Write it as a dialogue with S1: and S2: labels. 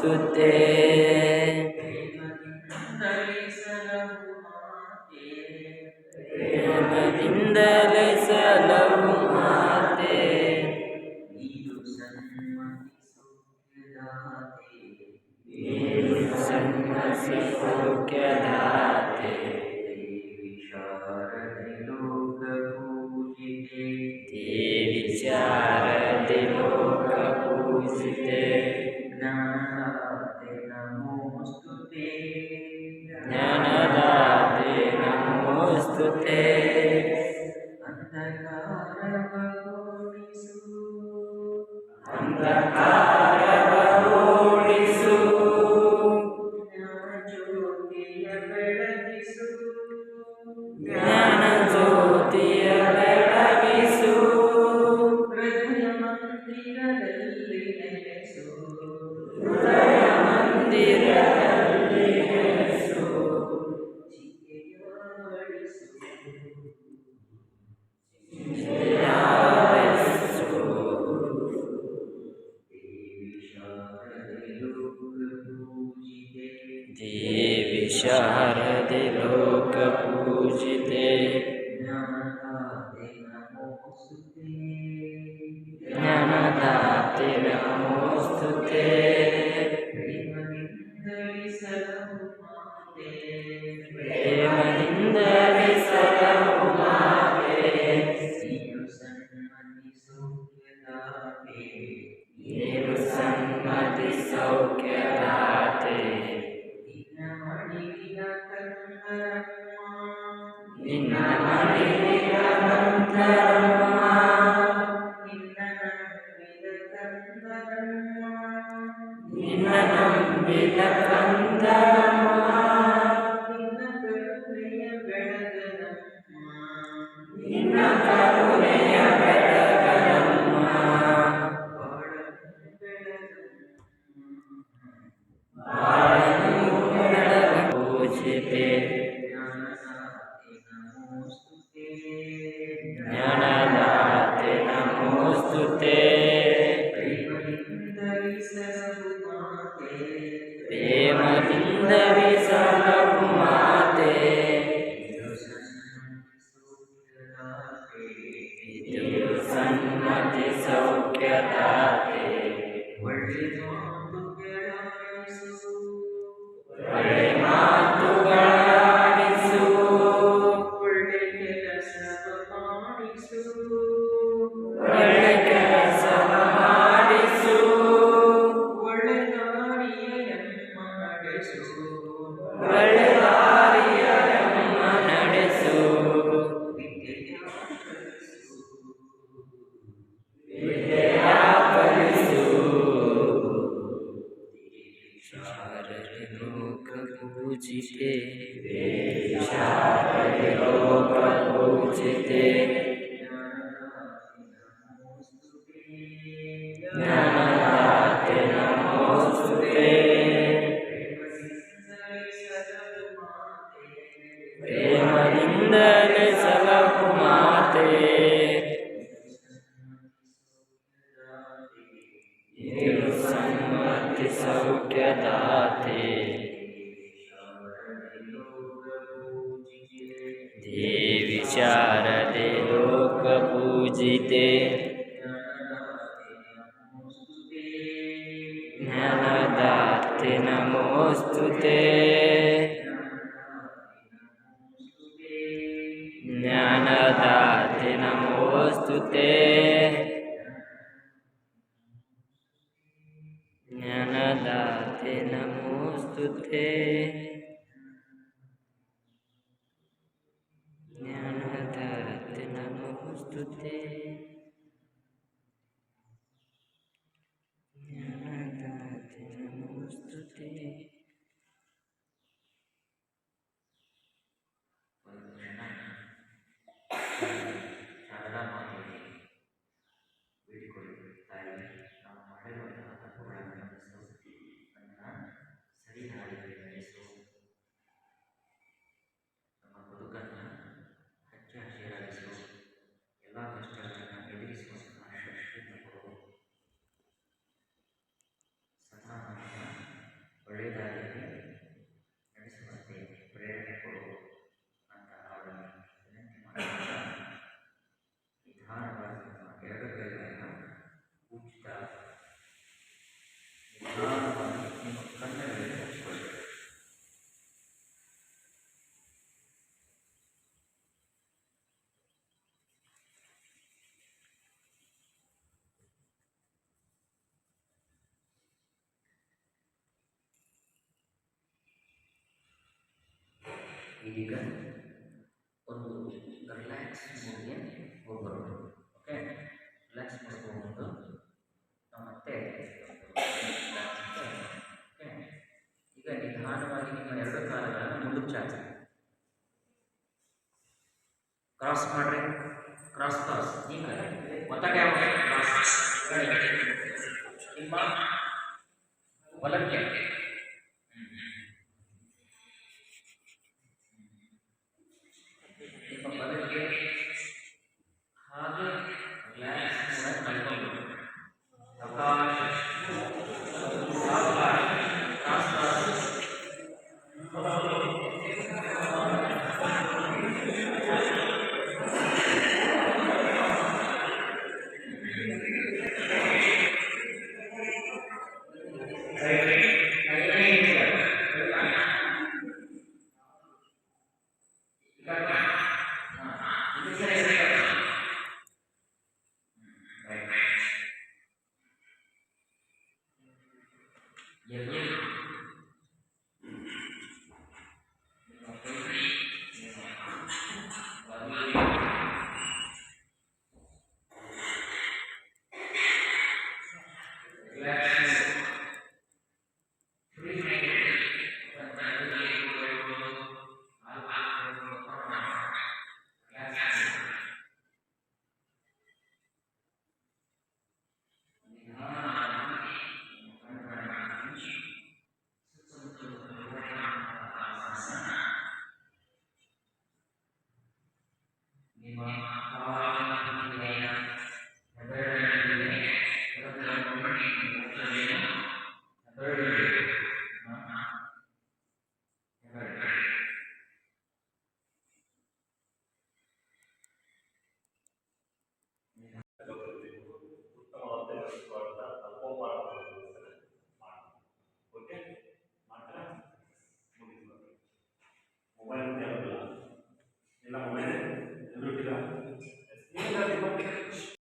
S1: ನಮೋಸ್ತುತೆ. ಪ್ರೇಮದಿಂದಲೇ ಸಲಹು ಮಾತೆ, ನೀನು ಸನ್ಮತಿ ಸೌಖ್ಯದಾತೆ. ದೇವಿ ಶಾರದೆ ಲೋಕ ಪೂಜಿತೆ, ಜ್ಞಾನದಾತೆ ನಮೋಸ್ತುತೆ. ಅಂಧಕಾರವ ಓಡಿಸು, ಜ್ಞಾನ ಜ್ಯೋತಿಯ ಬೆಳಗಿಸು. ಹೃದಯ ಮಂದಿರದಲ್ಲಿ ನೆಲೆಸು, ದೇವಿ ಶಾರದೆ ಲೋಕ ಪೂಜಿತೆ, ಜ್ಞಾನದಾತೆ ನಮೋಸ್ತುತೆ. ಪ್ರೇಮದಿಂದಲೇ ಸಲಹು ಮಾತೆ, ನೀನು ಸನ್ಮತಿ ಸೌಖ್ಯದಾತೆ. ನಿನ್ನ ಮಡಿಲಿನ ಕಂದರಮ್ಮ, ನಿನ್ನ ನಂಬಿದ ಕಂದರಮ್ಮ, ನಿನ್ನ ಕರುಣೆಯ ಬೆಳಗನಮ್ಮ. ಬಾಳನು ಬೆಳಗ ಪೂಜಿತೆ, ಜ್ಞಾನದಾತೆ ನಮೋಸ್ತುತೆ. ಪ್ರೇಮದಿಂದಲೇ ಸಲಹು ಮಾತೆ, ಇದು ಸನ್ಮತಿ ಸೌಖ್ಯದಾತೆ. ಒಳ್ಳೆ ಮಾತುಗಳಾಡಿಸು, ಒಳ್ಳೆ ಕೆಲಸ ಮಾಡಿಸು. ಒಳ್ಳೆ ದಾರಿಯ ನಮ್ಮ ನಡೆಸು. ವಿದ್ಯೆಯ ಕಲಿಸು. ಶಾರದೆ ಲೋಕ ಪೂಜಿತೆ, ಶಾರದೆ ಲೋಕ ಪೂಜಿತೆ. ಜ್ಞಾನದಾತೆ ನಮೋಸ್ತುತೆ. ಪ್ರೇಮದಿಂದಲೇ ಸಲಹು ಮಾತೆ, ನೀನು ಸನ್ಮತಿ ಸೌಖ್ಯದಾತೆ. ದೇವಿ ಶಾರದೆ ಲೋಕ ಪೂಜಿತೆ, ಜ್ಞಾನದಾತೆ ನಮೋಸ್ತುತೆ. ಜ್ಞಾನದಾತೆ ನಮೋಸ್ತುತೆ. ಜ್ಞಾನದಾತೆ ನಮೋಸ್ತುತೆ. ಜ್ಞಾನದಾತೆ ನಮೋಸ್ತುತೆ. ಜ್ಞಾನದಾತೆ ನಮೋಸ್ತುತೆ.
S2: ಶಾರದಾ ಮಾತೆಗೆ ಬೇಡಿಕೊಳ್ಳಿ, ತಾಯಿ ನಾವು ಮಾಡಿರುವಂತಹ ತಪ್ಪುಗಳನ್ನು ಗಮನಿಸು, ನನ್ನ ಸರಿ ದಾರಿಯಲ್ಲಿ ನಡೆಸು, ನಮ್ಮ ಬದುಕನ್ನು ಹಚ್ಚ ಹಸಿರಾಗಿಸು, ಎಲ್ಲ ಕಷ್ಟಗಳನ್ನು ಎದುರಿಸುವಂತಹ ಶಕ್ತಿಯನ್ನು ಕೊಡು. ಸದಾ ಈಗ ಒಂದು ರಿಲ್ಯಾಕ್ಸ್ ಮೂಡ್ಗೆ ಹೋಗ್ಬರೋದು. ಓಕೆ, ರಿಲ್ಯಾಕ್ಸ್ ಮೂಡ್ಗೆ ಹೋಗ್ಬಿಟ್ಟು ನಾವು ಮತ್ತೆ ಓಕೆ. ಈಗ ನಿಧಾನವಾಗಿ ನಿಮ್ಮ ಎರಡು ಕಾಲುಗಳನ್ನು ಮುಂದಕ್ಕೆ ಚಾಚಿ ಕ್ರಾಸ್ ಮಾಡ್ರಿ. ಕ್ರಾಸ್ ಕ್ರಾಸ್ ಈಗ ಒತ್ತಟೆ ಕ್ರಾಸ್ ನಿಮ್ಮ ಹೊಲಕ್ಕೆ ನಿಮ್ಮ ಬಲಕ್ಕೆ ಹಾಗೆ ರಿಲ್ಯಾಕ್ಸ್ ಕೂಡ ಕಳ್ಕೊಂಡು ಅವಕಾಶ ಕ್ರಾಸ್ ಕ್ರಾಸ್